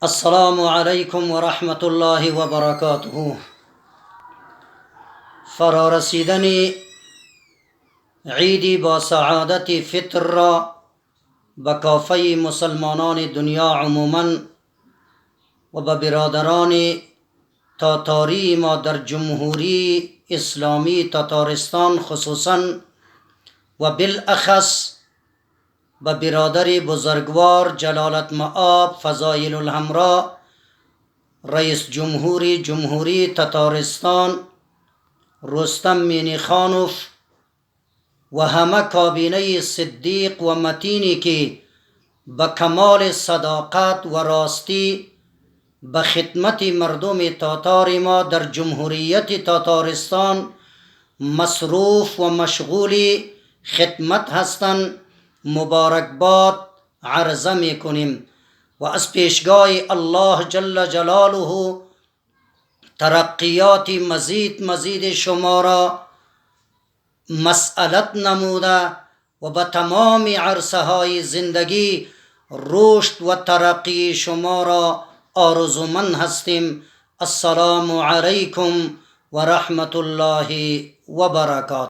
السلام علیکم ورحمت الله و برکاته. فرارسیدن عیدی با سعادت فطر را به کافه مسلمانان دنیا عموما و به برادران تاتاری ما در جمهوری اسلامی تاتارستان خصوصا و بالاخص به برادر بزرگوار جلالت مآب فضایل الحمرا رئیس جمهوری تاتارستان رستم مینیخانوف و همه کابینه صدیق و متینی که به کمال صداقت و راستی به خدمت مردم تاتار ما در جمهوریت تاتارستان مصروف و مشغول خدمت هستند مبارکباد عرضه می کنیم و از پیشگاه الله جل جلاله ترقیات مزید شما را مسئلت نموده و به تمام عرصه های زندگی رشد و ترقی شما را آرزومند هستیم. السلام علیکم و رحمت الله و برکاته.